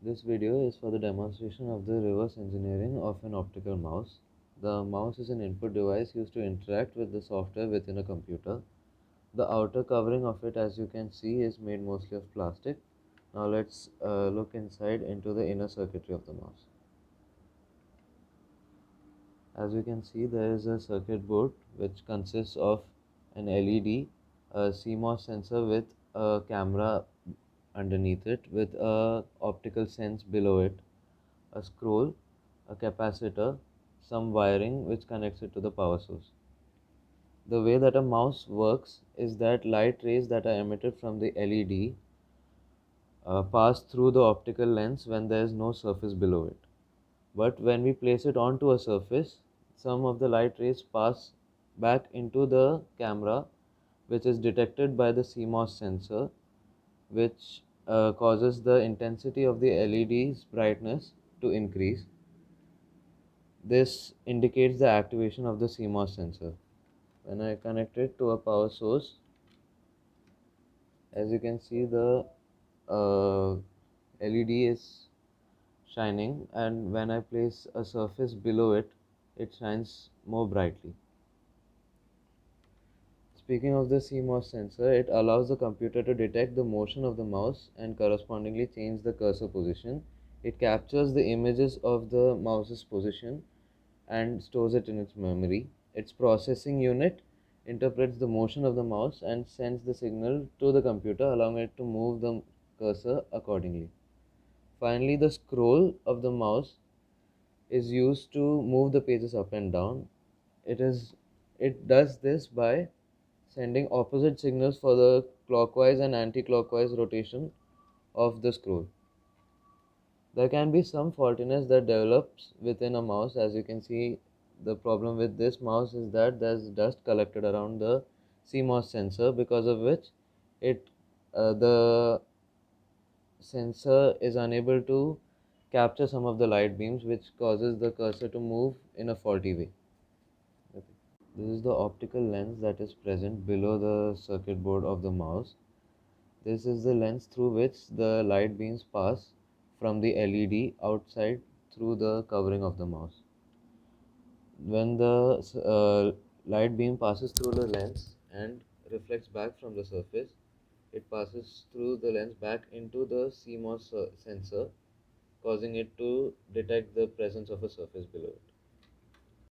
This video is for the demonstration of the reverse engineering of an optical mouse. The mouse is an input device used to interact with the software within a computer. The outer covering of it, as you can see, is made mostly of plastic. Now let's look inside into the inner circuitry of the mouse. As you can see, there is a circuit board which consists of an LED, a CMOS sensor with a camera underneath it with a optical sense below it, a scroll, a capacitor, some wiring which connects it to the power source. The way that a mouse works is that light rays that are emitted from the LED pass through the optical lens when there is no surface below it. But when we place it onto a surface, some of the light rays pass back into the camera, which is detected by the CMOS sensor, which causes the intensity of the LED's brightness to increase. This indicates the activation of the CMOS sensor. When I connect it to a power source, as you can see, the LED is shining, and when I place a surface below it, it shines more brightly. Speaking of the CMOS sensor, it allows the computer to detect the motion of the mouse and correspondingly change the cursor position. It captures the images of the mouse's position and stores it in its memory. Its processing unit interprets the motion of the mouse and sends the signal to the computer, allowing it to move the cursor accordingly. Finally, the scroll of the mouse is used to move the pages up and down. It is it does this by sending opposite signals for the clockwise and anti-clockwise rotation of the scroll. There can be some faultiness that develops within a mouse. As you can see, the problem with this mouse is that there's dust collected around the CMOS sensor, because of which the sensor is unable to capture some of the light beams, which causes the cursor to move in a faulty way. Okay. This is the optical lens that is present below the circuit board of the mouse. This is the lens through which the light beams pass from the LED outside through the covering of the mouse. When the light beam passes through the lens and reflects back from the surface, it passes through the lens back into the CMOS sensor, causing it to detect the presence of a surface below it.